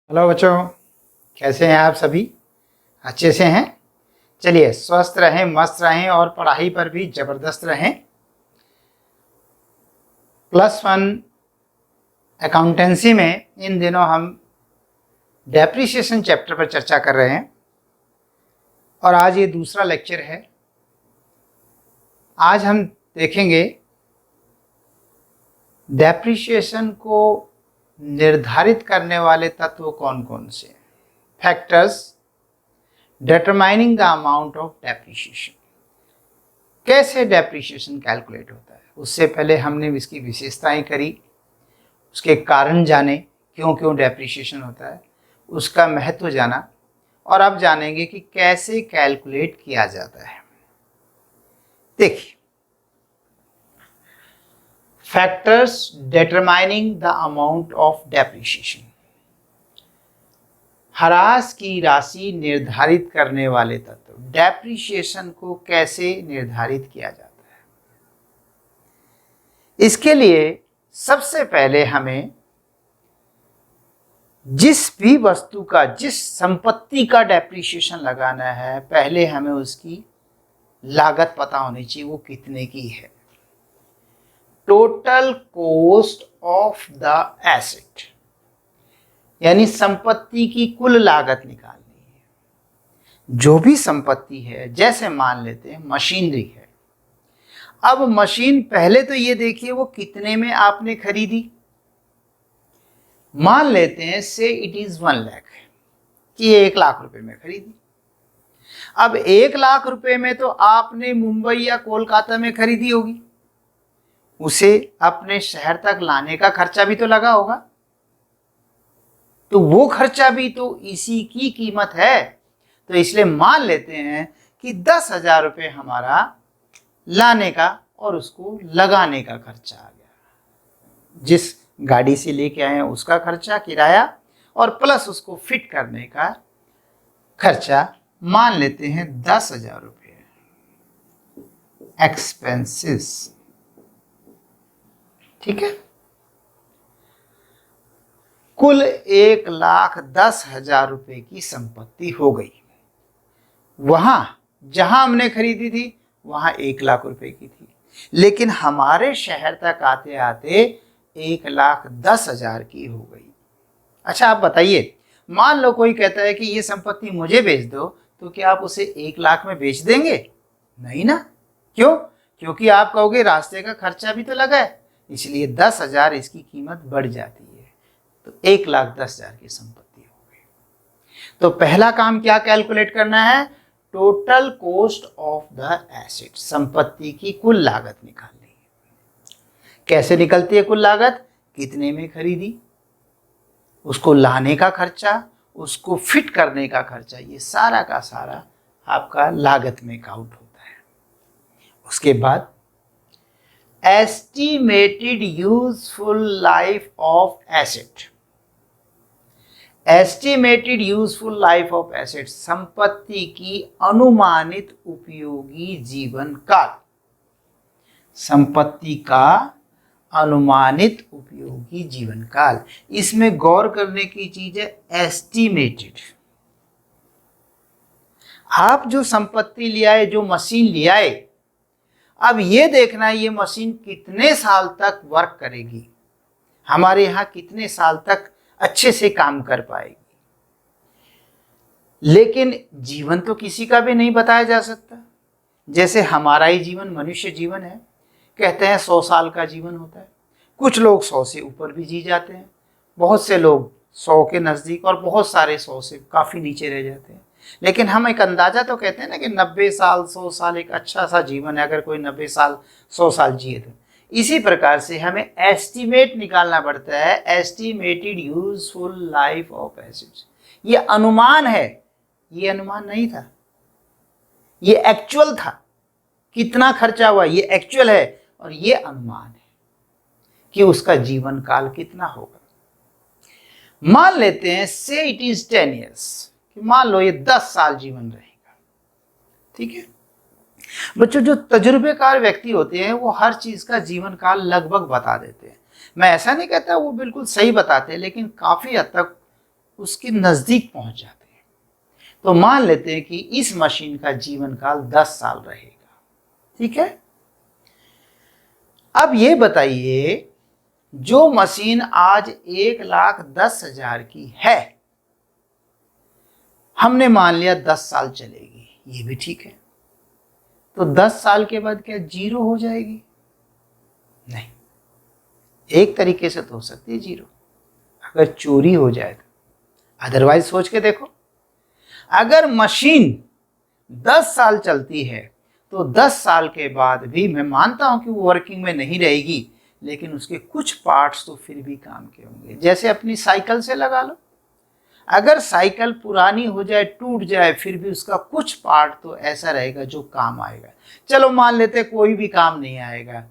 Hello बच्चों, कैसे हैं आप सभी? अच्छे से हैं? चलिए, स्वस्थ रहें, मस्त रहें और पढ़ाई पर भी ज़बरदस्त रहें। +1 अकाउंटेंसी में इन दिनों हम डेप्रिसिएशन चैप्टर पर चर्चा कर रहे हैं और आज ये दूसरा लेक्चर है। आज हम देखेंगे डेप्रिसिएशन को निर्धारित करने वाले तत्व कौन कौन से, factors determining the amount of depreciation. कैसे डेप्रिसिएशन कैलकुलेट होता है, उससे पहले हमने इसकी विशेषताएं करी, उसके कारण जाने, क्यों क्यों डेप्रिसिएशन होता है, उसका महत्व जाना और अब जानेंगे कि कैसे कैलकुलेट किया जाता है। देखिए, factors determining the amount of depreciation, ह्रास की राशि निर्धारित करने वाले तत्व। डेप्रिसिएशन को कैसे निर्धारित किया जाता है, इसके लिए सबसे पहले हमें जिस भी वस्तु का, जिस संपत्ति का डेप्रिसिएशन लगाना है, पहले हमें उसकी लागत पता होनी चाहिए, वो कितने की है। Total cost of the asset, यानी संपत्ति की कुल लागत निकालनी है। जो भी संपत्ति है, जैसे मान लेते हैं मशीनरी है। अब मशीन, पहले तो ये देखिए वो कितने में आपने खरीदी। मान लेते हैं से इट इज 1 लाख, कि 1 लाख रुपए में खरीदी। अब 1 लाख रुपए में तो आपने मुंबई या कोलकाता में खरीदी होगी, उसे अपने शहर तक लाने का खर्चा भी तो लगा होगा, तो वो खर्चा भी तो इसी की कीमत है। तो इसलिए मान लेते हैं कि 10,000 रुपये हमारा लाने का और उसको लगाने का खर्चा आ गया। जिस गाड़ी से लेके आए हैं उसका खर्चा, किराया, और प्लस उसको फिट करने का खर्चा मान लेते हैं 10,000 रुपये एक्सपेंसेस। ठीक है, कुल 1,10,000 रुपए की संपत्ति हो गई। वहां जहां हमने खरीदी थी वहां 1 लाख रुपए की थी, लेकिन हमारे शहर तक आते आते 1,10,000 की हो गई। अच्छा, आप बताइए, मान लो कोई कहता है कि ये संपत्ति मुझे बेच दो, तो क्या आप उसे 1 लाख में बेच देंगे? नहीं ना। क्यों? क्योंकि आप कहोगे रास्ते का खर्चा भी तो लगा है, इसलिए 10,000 इसकी कीमत बढ़ जाती है, तो 1,10,000 की संपत्ति हो गई। तो पहला काम क्या कैलकुलेट करना है? Total cost of the asset, संपत्ति की कुल लागत निकालनी है। कैसे निकलती है कुल लागत? कितने में खरीदी, उसको लाने का खर्चा, उसको फिट करने का खर्चा, ये सारा का सारा आपका लागत में काउंट होता है। उसके बाद estimated useful life of asset. Estimated useful life of asset, संपत्ति की अनुमानित उपयोगी जीवन काल। संपत्ति का अनुमानित उपयोगी जीवन काल, इसमें गौर करने की चीज है एस्टिमेटेड। आप जो संपत्ति ले आए, जो मशीन ले आए, अब ये देखना है ये मशीन कितने साल तक वर्क करेगी, हमारे यहाँ कितने साल तक अच्छे से काम कर पाएगी। लेकिन जीवन तो किसी का भी नहीं बताया जा सकता। जैसे हमारा ही जीवन, मनुष्य जीवन है, कहते हैं 100 साल का जीवन होता है। कुछ लोग 100 से ऊपर भी जी जाते हैं, बहुत से लोग 100 के नज़दीक, और बहुत सारे 100 से काफ़ी नीचे रह जाते हैं। लेकिन हम एक अंदाज़ा तो कहते हैं ना कि 90 साल 100 साल एक अच्छा सा जीवन है, अगर कोई 90 साल 100 साल जिए तो। इसी प्रकार से हमें एस्टिमेट निकालना पड़ता है, estimated useful life of assets. ये अनुमान है, ये अनुमान नहीं था, ये एक्चुअल था। कितना खर्चा हुआ ये एक्चुअल है, और ये अनुमान है कि उसका जीवन काल कितना होगा। मान लेते हैं से इट इज 10 ईयर्स, मान लो ये 10 साल जीवन रहेगा। ठीक है बच्चों, जो तजुर्बेकार व्यक्ति होते हैं वो हर चीज का जीवन काल लगभग बता देते हैं। मैं ऐसा नहीं कहता वो बिल्कुल सही बताते हैं, लेकिन काफी हद तक उसके नजदीक पहुंच जाते हैं। तो मान लेते हैं कि इस मशीन का जीवन काल 10 साल रहेगा। ठीक है, अब ये बताइए, जो मशीन आज 1,10,000 की है, हमने मान लिया 10 साल चलेगी, ये भी ठीक है। तो 10 साल के बाद क्या जीरो हो जाएगी? नहीं, एक तरीके से तो हो सकती है जीरो, अगर चोरी हो जाए तो। अदरवाइज सोच के देखो, अगर मशीन 10 साल चलती है तो 10 साल के बाद भी मैं मानता हूं कि वो वर्किंग में नहीं रहेगी, लेकिन उसके कुछ पार्ट्स तो फिर भी काम के होंगे। जैसे अपनी साइकिल से लगा लो, अगर साइकिल पुरानी हो जाए, टूट जाए, फिर भी उसका कुछ पार्ट तो ऐसा रहेगा जो काम आएगा। चलो मान लेते कोई भी काम नहीं आएगा,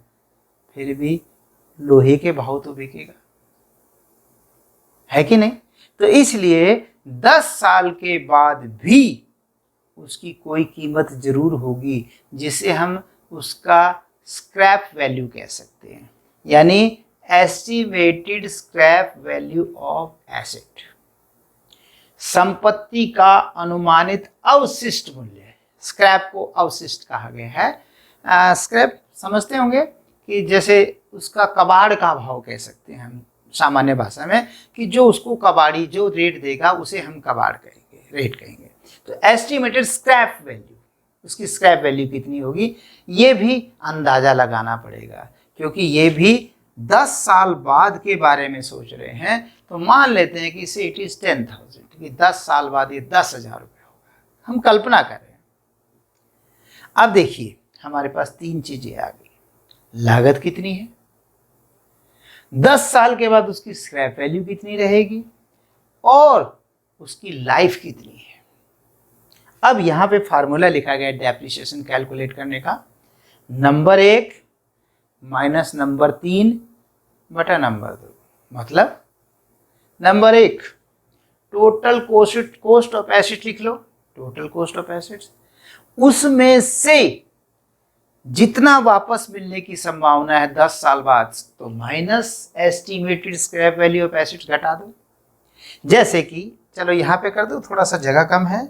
फिर भी लोहे के भाव तो बिकेगा, है कि नहीं? तो इसलिए 10 साल के बाद भी उसकी कोई कीमत जरूर होगी, जिसे हम उसका स्क्रैप वैल्यू कह सकते हैं, यानी estimated scrap value of asset. संपत्ति का अनुमानित अवशिष्ट मूल्य, स्क्रैप को अवशिष्ट कहा गया है। स्क्रैप समझते होंगे कि जैसे उसका कबाड़ का भाव कह सकते हैं हम सामान्य भाषा में, कि जो उसको कबाड़ी जो रेट देगा उसे हम कबाड़ कहेंगे, रेट कहेंगे। तो एस्टिमेटेड स्क्रैप वैल्यू, उसकी स्क्रैप वैल्यू कितनी होगी, ये भी अंदाजा लगाना पड़ेगा, क्योंकि ये भी 10 साल बाद के बारे में सोच रहे हैं। तो मान लेते हैं कि इसे इट इज 10,000, कि 10 साल बाद ये 10,000 रुपये होगा, हम कल्पना कर रहे हैं। अब देखिए, हमारे पास 3 चीजें आ गई। लागत कितनी है, 10 साल के बाद उसकी स्क्रैप वैल्यू कितनी रहेगी, और उसकी लाइफ कितनी है। अब यहां पे फार्मूला लिखा गया है डेप्रिसिएशन कैलकुलेट करने का, नंबर 1 माइनस नंबर 3 बटा नंबर 2। मतलब number 1 total cost of asset लिख लो, टोटल कॉस्ट ऑफ एसेट्स, उसमें से जितना वापस मिलने की संभावना है 10 साल बाद, तो minus estimated scrap value of assets घटा दो। जैसे कि चलो यहाँ पे कर दो, थोड़ा सा जगह कम है।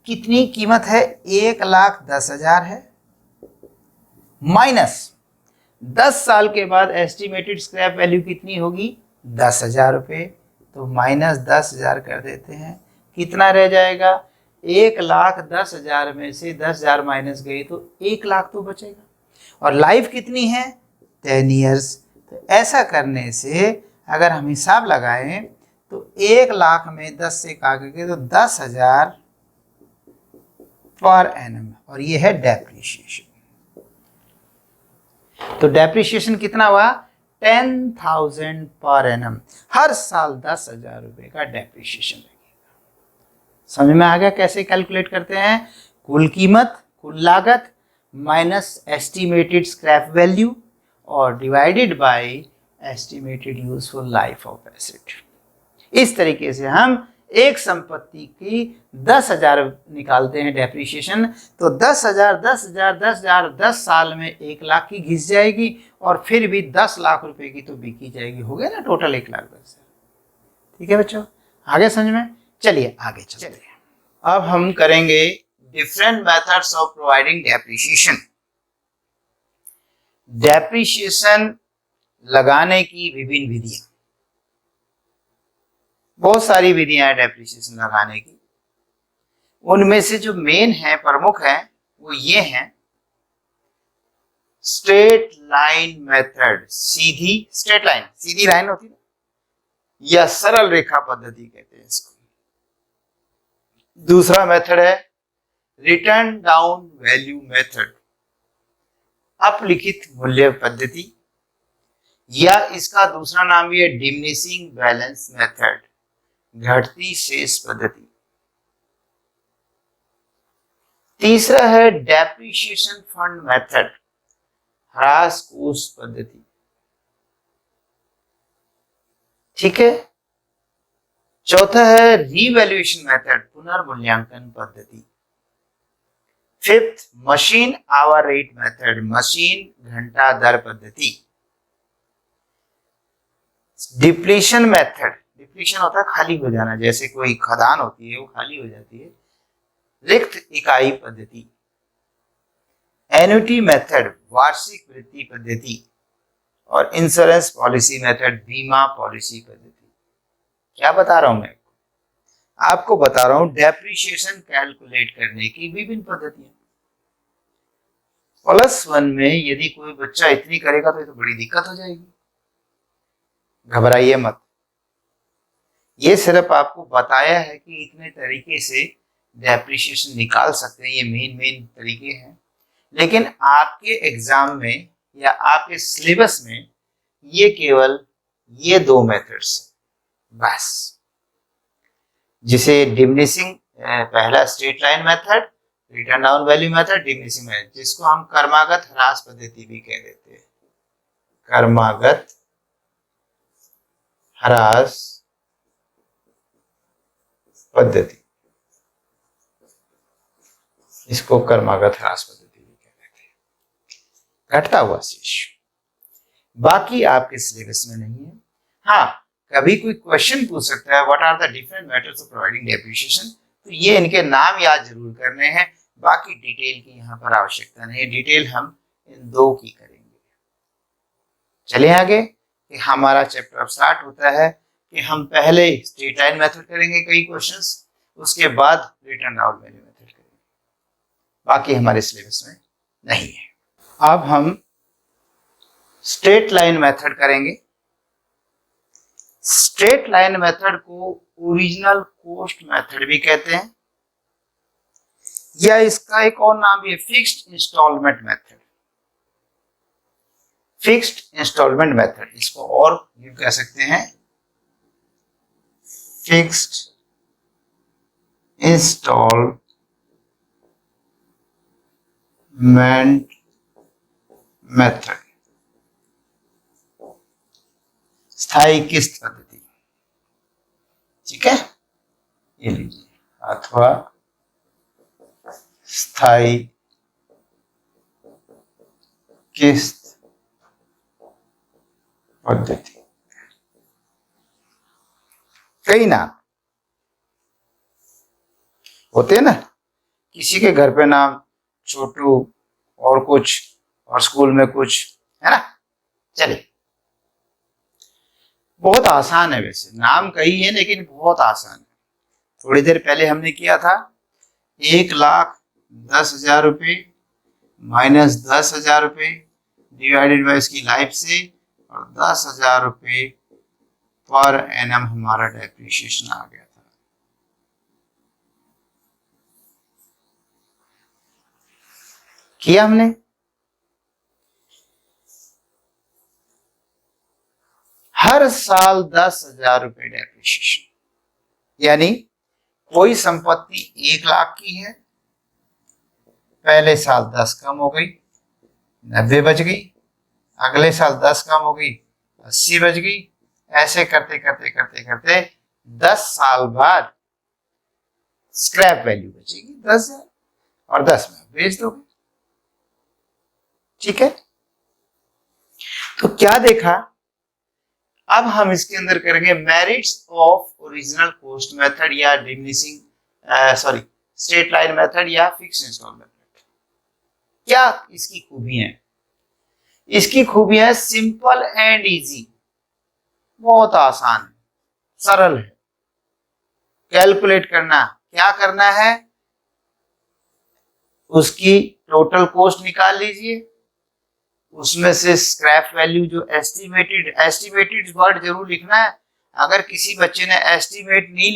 कितनी कीमत है, 1,10,000 है, माइनस 10 साल के बाद एस्टिमेटेड स्क्रैप वैल्यू कितनी होगी, 10,000 रुपये। तो माइनस 10,000 कर देते हैं, कितना रह जाएगा, 1,10,000 में से 10,000 माइनस गई तो 1,00,000 तो बचेगा। और लाइफ कितनी है, 10 ईयर्स। तो ऐसा करने से अगर हम हिसाब लगाएं तो 1,00,000 में 10 से काटेंगे तो 10,000 पर एनम, और ये है डेप्रिसिएशन। तो डेप्रिसिएशन कितना हुआ, 10,000 पर एनम। हर साल 10,000 रुपये का डेप्रिसिएशन लगेगा। समझ में आ गया कैसे कैलकुलेट करते हैं, कुल कीमत, कुल लागत माइनस एस्टिमेटेड स्क्रैप वैल्यू और divided by estimated useful life of asset. इस तरीके से हम एक संपत्ति की 10,000 निकालते हैं डेप्रिसिएशन। तो 10,000 10,000 10,000 10 साल में 1,00,000 की घिस जाएगी, और फिर भी 10 लाख रुपए की तो बिकी जाएगी। हो गया ना टोटल 1,10,000। ठीक है बच्चों, आगे समझ में? चलिए आगे चलते हैं। अब हम करेंगे different methods of providing depreciation. Depreciation लगाने की विभिन्न विधियां, बहुत सारी विधियां हैं डेप्रिसिएशन लगाने की। उनमें से जो मेन है, प्रमुख है, वो ये हैं। Straight line method, straight line, सीधी लाइन होती है, या सरल रेखा पद्धति कहते हैं इसको। दूसरा मेथड है रिटर्न डाउन वैल्यू मेथड, अपलिखित मूल्य पद्धति, या इसका दूसरा नाम भी है डिमिनिशिंग बैलेंस मेथड, घटती शेष पद्धति। तीसरा है डेप्रिसिएशन फंड मेथड, ह्रास कोष पद्धति। ठीक है, चौथा है रीवैल्यूएशन मेथड, पुनर्मूल्यांकन पद्धति। Fifth machine hour rate method, machine घंटा दर पद्धति। डिप्लीशन मेथड, डिप्लीशन होता है खाली हो जाना, जैसे कोई खदान होती है वो खाली हो जाती है। रिक्त इकाई पद्धति, एन्युटी मेथड वार्षिक वृत्ति पद्धति, और इंश्योरेंस पॉलिसी मेथड बीमा पॉलिसी पद्धति। क्या बता रहा हूं मैं आपको बता रहा हूं डेप्रिसिएशन कैलकुलेट करने की विभिन्न पद्धतियां। +1 में यदि कोई बच्चा इतनी करेगा तो ये तो बड़ी दिक्कत हो जाएगी। घबराइए मत, ये सिर्फ आपको बताया है कि इतने तरीके से डेप्रिसिएशन निकाल सकते हैं, ये मेन तरीके हैं। लेकिन आपके एग्जाम में या आपके सिलेबस में ये केवल ये 2 मेथड्स बस, जिसे डिमिनिशिंग पहला straight line method, return down value method, diminishing method, जिसको हम क्रमागत ह्रास पद्धति भी कह देते हैं। क्रमागत ह्रास पद्धति, इसको क्रमागत ह्रास पद्धति भी कह देते हैं, घटता हुआ शेष। बाकी आपके सिलेबस में नहीं है। हाँ, कभी कोई क्वेश्चन पूछ सकता है what are the different methods of providing depreciation, तो ये इनके नाम याद जरूर करने हैं, बाकी डिटेल की यहाँ पर आवश्यकता नहीं है। डिटेल हम इन 2 की करेंगे। चलिए आगे कि हमारा चैप्टर अब स्टार्ट होता है कि हम पहले स्ट्रेट लाइन मेथड करेंगे कई क्वेश्चंस, उसके बाद रिटर्न डाउन वैल्यू मेथड करेंगे, बाकी हमारे सिलेबस में नहीं है। अब हम स्ट्रेट लाइन मेथड करेंगे। स्ट्रेट लाइन मेथड को ओरिजिनल कॉस्ट मेथड भी कहते हैं, या इसका एक और नाम भी है fixed installment method. Fixed installment method, इसको और यूं कह सकते हैं फिक्स्ड इंस्टॉलमेंट मेथड, स्थायी किस्त पद्धति। ठीक है, ये लीजिए, अथवा स्थायी किस्त पद्धति, कई नाम होते हैं ना, किसी के घर पे नाम छोटू और कुछ, और स्कूल में कुछ, है ना। चलिए, बहुत आसान है, वैसे नाम कई है लेकिन बहुत आसान है। थोड़ी देर पहले हमने किया था 1,10,000 रुपये माइनस 10,000 रुपये डिवाइडेड बाय इसकी लाइफ से, और 10,000 रुपये पर एनम हमारा डेप्रिसिएशन आ गया था। किया हमने। हर साल 10,000 रुपये डेप्रिसिएशन, यानी कोई संपत्ति 1 लाख की है, पहले साल 10 कम हो गई, 90 बच गई, अगले साल 10 कम हो गई, 80 बच गई, ऐसे करते करते करते करते 10 साल बाद स्क्रैप वैल्यू बचेगी 10,000, और 10 में बेच दोगे। ठीक है, तो क्या देखा, अब हम इसके अंदर करेंगे merits of original cost method या डिमिनिशिंग स्ट्रेट लाइन मेथड या फिक्स्ड इंस्टॉलमेंट मेथड। क्या इसकी खूबियां हैं? इसकी खूबियां है सिंपल एंड इजी, बहुत आसान है, सरल है। कैलकुलेट करना, क्या करना है, उसकी टोटल कॉस्ट निकाल लीजिए, उसमें से स्क्रैप वैल्यू जो एस्टिमेटेड वर्ड जरूर लिखना है। अगर किसी बच्चे ने एस्टिमेटेड नहीं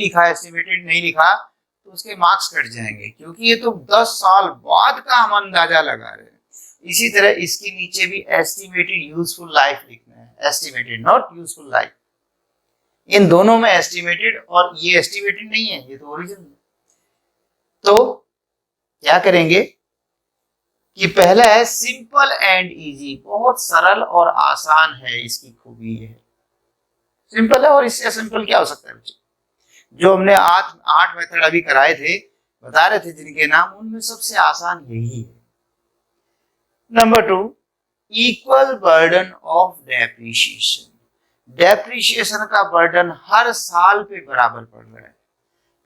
लिखा तो उसके मार्क्स कट जाएंगे, क्योंकि ये तो 10 साल बाद का हम अंदाजा लगा रहे हैं। इसी तरह इसके नीचे भी एस्टिमेटेड यूजफुल लाइफ लिखना है, एस्टिमेटेड नॉट यूजफुल लाइफ। इन दोनों में एस्टिमेटेड, और ये एस्टिमेटेड नहीं है, ये तो ओरिजिनल है। तो क्या करेंगे कि पहला है सिंपल एंड इजी, बहुत सरल और आसान है, इसकी खूबी है सिंपल है। और इससे सिंपल क्या हो सकता है बच्चे? जो हमने 8 मेथड अभी कराए थे, बता रहे थे जिनके नाम, उनमें सबसे आसान यही है। Number 2, equal burden of depreciation. Depreciation का बर्डन हर साल पे बराबर पड़ रहा है।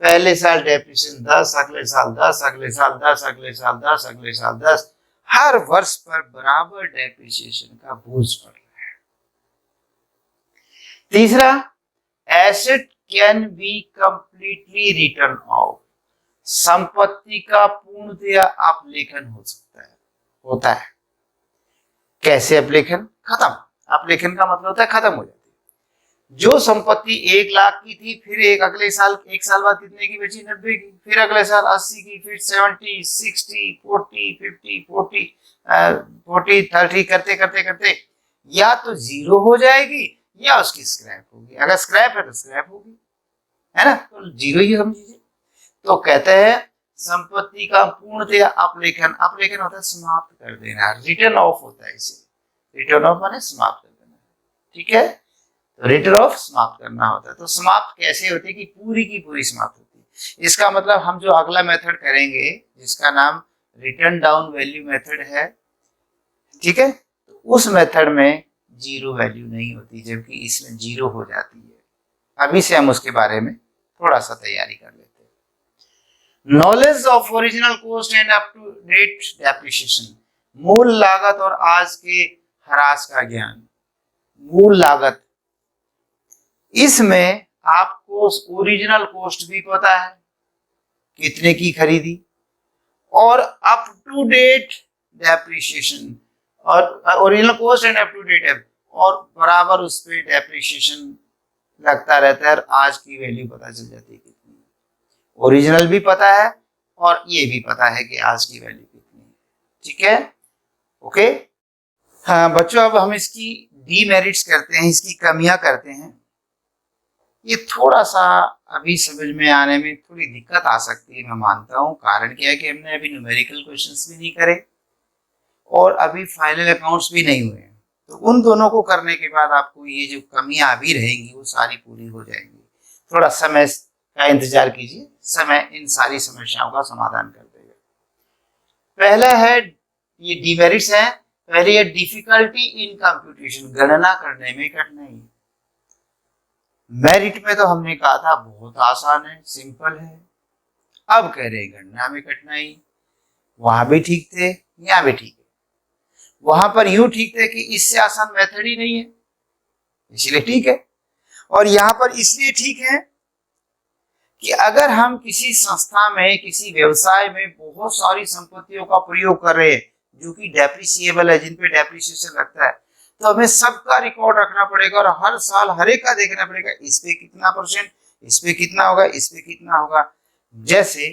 पहले साल डेप्रिसिएशन 10, अगले साल 10, अगले साल 10, अगले साल 10, अगले साल 10, हर वर्ष पर बराबर डेप्रिसिएशन का बोझ पड़ रहा है। तीसरा, asset can be completely return of, संपत्ति का पूर्णतया अपलेखन हो सकता है, होता है। कैसे अपलेखन? खत्म। अपलेखन का मतलब होता है खत्म हो जाती है। जो संपत्ति 1 लाख की थी, फिर एक साल बाद कितने की बची? 90 की, फिर अगले साल 80 की, फिर 70, 60, 40, 50, 40, 30 करते करते करते या तो जीरो हो जाएगी या उसकी स्क्रैप होगी। अगर स्क्रैप है तो स्क्रैप होगी, है ना, तो जीरो ही समझिए। तो कहते हैं संपत्ति का पूर्णतया अपलेखन, अपलेखन होता है समाप्त कर देना, रिटर्न ऑफ होता है इसे। रिटर्न ऑफ माने समाप्त कर देना, ठीक है। तो रिटर्न ऑफ समाप्त करना होता है। तो समाप्त कैसे होती है? कि पूरी की पूरी समाप्त होती है। इसका मतलब हम जो अगला मेथड करेंगे जिसका नाम रिटर्न डाउन वैल्यू मेथड है, ठीक है, तो उस मेथड में जीरो वैल्यू नहीं होती, जबकि इसमें जीरो हो जाती है। अभी से हम उसके बारे में थोड़ा सा तैयारी कर लेते हैं। Knowledge of original cost and up to date depreciation, मूल लागत और आज के ह्रास का ज्ञान। मूल लागत, इसमें आपको ओरिजिनल कॉस्ट भी पता है कितने की खरीदी, और अप टू डेट डेप्रिसिएशन, और original cost and up to date, और बराबर उस पर डेप्रिसिएशन लगता रहता है और आज की वैल्यू पता चल जाती है कितनी। ओरिजिनल भी पता है और ये भी पता है कि आज की वैल्यू कितनी है, ठीक है, ओके। हाँ बच्चों, अब हम इसकी डीमेरिट्स करते हैं, इसकी कमियां करते हैं। ये थोड़ा सा अभी समझ में आने में थोड़ी दिक्कत आ सकती है, मैं मानता हूँ। कारण क्या है कि हमने अभी न्यूमेरिकल क्वेश्चंस भी नहीं करे और अभी फाइनल अकाउंट्स भी नहीं हुए। तो उन दोनों को करने के बाद आपको ये जो कमियां अभी रहेंगी वो सारी पूरी हो जाएंगी। थोड़ा समय का इंतजार कीजिए, समय इन सारी समस्याओं का समाधान कर देगा। पहला है, ये डीमेरिट्स है। पहले ये डिफिकल्टी इन कंप्यूटेशन, गणना करने में कठिनाई। मेरिट में तो हमने कहा था बहुत आसान है, सिंपल है। अब कह रहे गणना में कठिनाई। वहां भी ठीक थे, यहाँ भी ठीक है। वहां पर यूं ठीक थे कि इससे आसान मेथड ही नहीं है, इसलिए ठीक है। और यहाँ पर इसलिए ठीक है कि अगर हम किसी संस्था में, किसी व्यवसाय में बहुत सारी संपत्तियों का प्रयोग कर रहे हैं जो कि डेप्रिसिएबल है, जिन पे डेप्रिसिएशन लगता है, तो हमें सबका रिकॉर्ड रखना पड़ेगा और हर साल हर एक का देखना पड़ेगा, इस पे कितना परसेंट, इस पे कितना होगा, इस पे कितना होगा। जैसे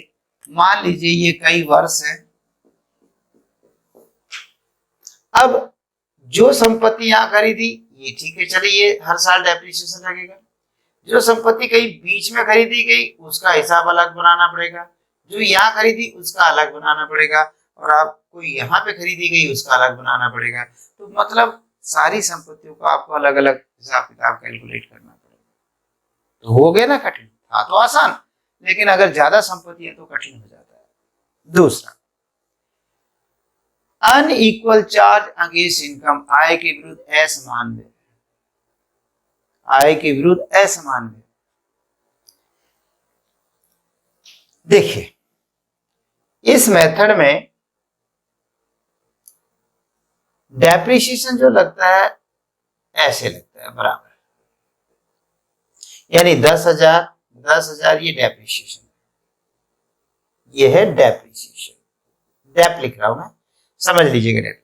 मान लीजिए ये कई वर्ष है। अब जो संपत्ति यहाँ खरीदी ये ठीक है, चलिए ये हर साल डेप्रिसिएशन लगेगा। जो संपत्ति कहीं बीच में खरीदी गई उसका हिसाब अलग बनाना पड़ेगा, जो यहाँ खरीदी उसका अलग बनाना पड़ेगा, और आपको यहाँ पे खरीदी गई उसका अलग बनाना पड़ेगा। तो मतलब सारी संपत्तियों का आपको अलग अलग हिसाब किताब कैलकुलेट करना पड़ेगा। तो हो गया ना कठिन? था तो आसान, लेकिन अगर ज्यादा संपत्ति है तो कठिन हो जाता है। दूसरा, अनइक्वल चार्ज अगेंस्ट इनकम, आय के विरुद्ध असमान व्यय। आय के विरुद्ध असमान व्यय। देखिए इस मेथड में डेप्रिसिएशन जो लगता है ऐसे लगता है बराबर, यानी 10,000 ये डेप्रिसिएशन, ये है डेप्रिसिएशन। डेप लिख रहा हूं मैं, समझ लीजिएगा डेप।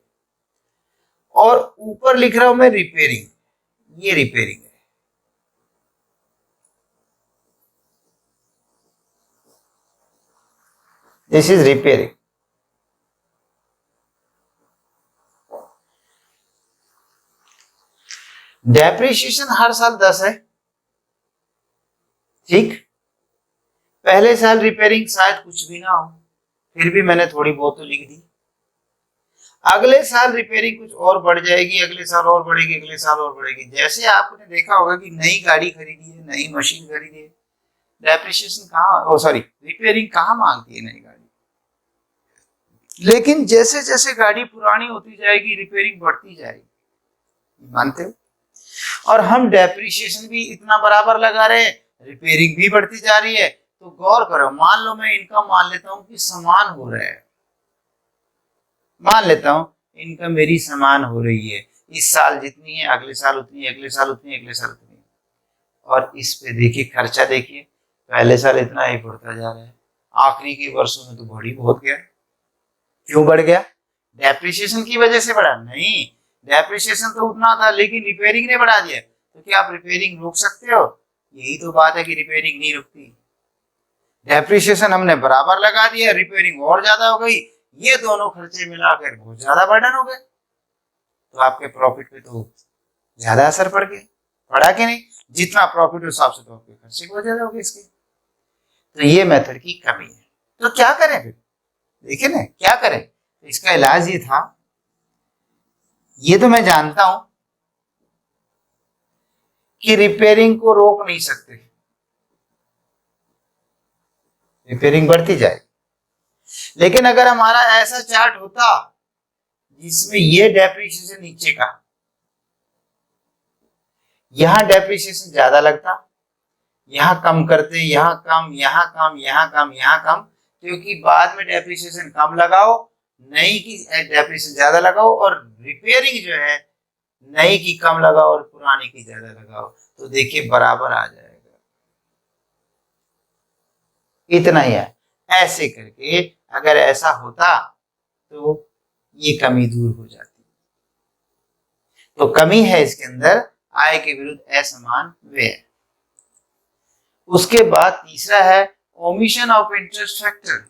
और ऊपर लिख रहा हूं मैं रिपेयरिंग, ये रिपेयरिंग है। This is repairing. डेप्रिसिएशन हर साल 10 है, ठीक। पहले साल रिपेयरिंग शायद कुछ भी ना हो, फिर भी मैंने थोड़ी बहुत तो लिख दी। अगले साल रिपेयरिंग कुछ और बढ़ जाएगी, अगले साल और बढ़ेगी, अगले साल और बढ़ेगी। जैसे आपने देखा होगा कि नई गाड़ी खरीदी है, नई मशीन खरीदी है, डेप्रिसिएशन कहाँ, सॉरी रिपेयरिंग कहाँ मांगती है नई गाड़ी। लेकिन जैसे जैसे गाड़ी पुरानी होती जाएगी रिपेयरिंग बढ़ती जाएगी, मानते हो? और हम डेप्रिसिएशन भी इतना बराबर लगा रहे हैं, रिपेयरिंग भी बढ़ती जा रही है। तो गौर करो, मान लो मैं इनकम मान लेता हूं कि समान हो रहा है, मान लेता हूं इनकम मेरी समान हो रही है, इस साल जितनी है अगले साल उतनी, अगले साल उतनी, अगले साल उतनी। और इस पे देखिए खर्चा, देखिए पहले साल इतना ही बढ़ता जा रहा है, आखिरी के वर्षों में तो बढ़ ही बहुत गया। क्यों बढ़ गया? डेप्रिसिएशन की वजह से बढ़ा? नहीं, डेप्रिसिएशन तो उतना था लेकिन रिपेयरिंग ने बढ़ा दिया। तो क्या आप रिपेयरिंग रोक सकते हो? यही तो बात है कि रिपेयरिंग नहीं रुकती। डेप्रिसिएशन हमने बराबर लगा दिया, रिपेयरिंग और ज्यादा हो गई, ये दोनों खर्चे मिलाकर बहुत ज्यादा बर्डन हो गए। तो आपके प्रॉफिट पे तो ज्यादा असर पड़ गया, पड़ा कि नहीं? जितना प्रॉफिट उस हिसाब से तो आपके खर्चे बहुत ज्यादा हो गए इसके। तो ये मेथड की कमी है। तो क्या करें फिर? देखिए ना, क्या करें? तो इसका इलाज ये था, ये तो मैं जानता हूं कि रिपेयरिंग को रोक नहीं सकते, रिपेयरिंग बढ़ती जाए। लेकिन अगर हमारा ऐसा चार्ट होता जिसमें ये डेप्रिसिएशन नीचे का, यहां डेप्रिसिएशन ज्यादा लगता, यहां कम करते, यहां कम, यहां कम, यहां कम, यहां कम, क्योंकि बाद में डेप्रिसिएशन कम लगाओ, नई की डेप्रिसिएशन ज्यादा लगाओ, और रिपेयरिंग जो है नई की कम लगाओ और पुरानी की ज्यादा लगाओ, तो देखिए बराबर आ जाएगा। इतना ही है। ऐसे करके अगर ऐसा होता तो ये कमी दूर हो जाती। तो कमी है इसके अंदर, आय के विरुद्ध असमान व्यय। उसके बाद तीसरा है ओमिशन ऑफ इंटरेस्ट फैक्टर,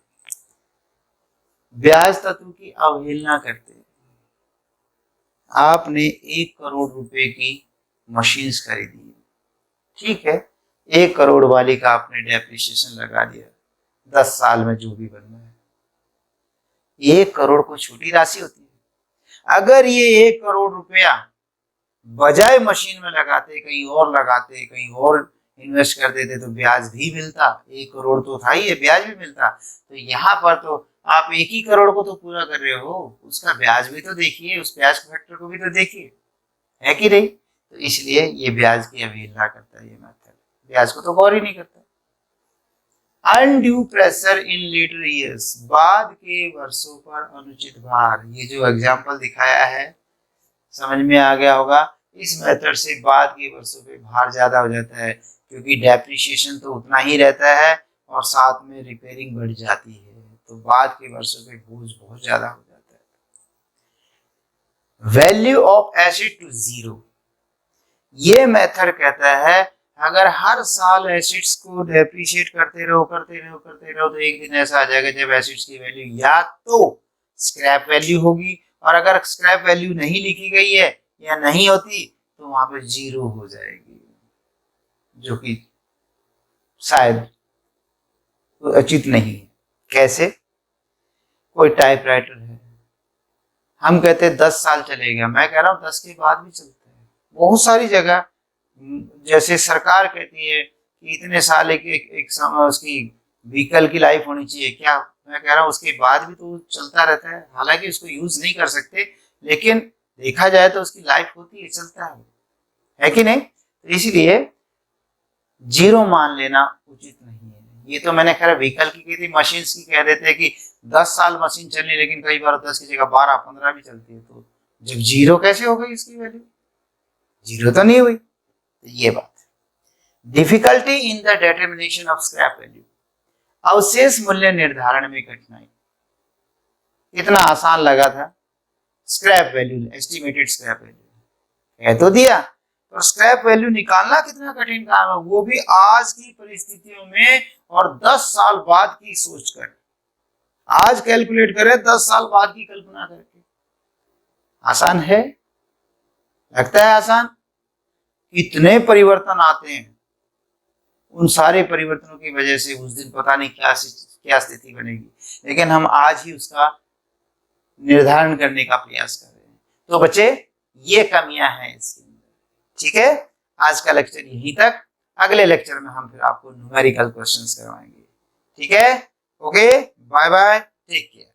ब्याज तत्व की अवहेलना करते हैं। आपने 1 करोड़ रुपए की मशीन्स खरीदी, ठीक है, 1 करोड़ वाली का आपने डेप्रिसिएशन लगा दिया, 10 साल में जो भी बनना है। 1 करोड़ कोई छोटी राशि होती है? अगर ये 1 करोड़ रुपया बजाय मशीन में लगाते, कहीं और लगाते, कहीं और इन्वेस्ट कर देते, तो ब्याज भी मिलता। 1 करोड़ तो था ही, ब्याज भी मिलता। तो यहाँ पर तो आप 1 ही करोड़ को तो पूरा कर रहे हो, उसका ब्याज भी तो देखिए, उस ब्याज फैक्टर को भी तो देखिए, है कि नहीं? तो इसलिए ये ब्याज की अवहेलना करता है ये मेथड, ब्याज को तो गौर ही नहीं करता। Undue pressure in later years, बाद के वर्षों पर अनुचित भार। ये जो एग्जाम्पल दिखाया है समझ में आ गया होगा। इस मेथड से बाद के वर्षों पे भार ज्यादा हो जाता है, क्योंकि डेप्रिसिएशन तो उतना ही रहता है और साथ में रिपेयरिंग बढ़ जाती है, तो बाद के वर्षों पे बोझ बहुत ज्यादा हो जाता है। Value of asset to zero, ये मेथड कहता है अगर हर साल एसेट्स को डेप्रिशिएट करते रहो तो एक दिन ऐसा आ जाएगा जब एसेट्स की वैल्यू या तो स्क्रैप वैल्यू होगी, और अगर स्क्रैप वैल्यू नहीं लिखी गई है या नहीं होती तो वहां पे 0 हो जाएगी, जो कि शायद उचित नहीं है। कैसे? कोई टाइपराइटर है, हम कहते हैं 10 साल चलेगा, मैं कह रहा हूं 10 के बाद भी चलता है। बहुत सारी जगह जैसे सरकार कहती है कि इतने साल एक समय उसकी व्हीकल की लाइफ होनी चाहिए, क्या मैं कह रहा हूँ उसके बाद भी तो चलता रहता है, हालांकि उसको यूज नहीं कर सकते, लेकिन देखा जाए तो उसकी लाइफ होती है, चलता है कि नहीं? तो इसीलिए 0 मान लेना उचित नहीं है। ये तो मैंने खैर व्हीकल की कही थी, मशीन की कह देते हैं कि 10 साल मशीन चलनी, लेकिन कई बार 10 की जगह 12-15 भी चलती है, तो जब 0 कैसे हो गई इसकी वैल्यू? 0 तो नहीं हुई। तो ये बात। Difficulty in the determination of scrap value, अवशेष मूल्य निर्धारण में कठिनाई। इतना आसान लगा था, scrap value, estimated scrap value कह तो दिया, तो स्क्रैप वैल्यू निकालना कितना कठिन काम है, वो भी आज की परिस्थितियों में, और 10 साल बाद की सोचकर। आज कैलकुलेट करें, 10 साल बाद की कल्पना करके। आसान है? लगता है आसान? कितने परिवर्तन आते हैं, उन सारे परिवर्तनों की वजह से उस दिन पता नहीं क्या स्थिति बनेगी, लेकिन हम आज ही उसका निर्धारण करने का प्रयास कर रहे हैं। तो बच्चे, ये कमियां हैं इसके अंदर, ठीक है? आज का लेक्चर यहीं तक, अगले लेक्चर में हम फिर आपको न्यूमेरिकल क्वेश्चंस करवाएंगे, ठीक है? Okay, bye bye, take care.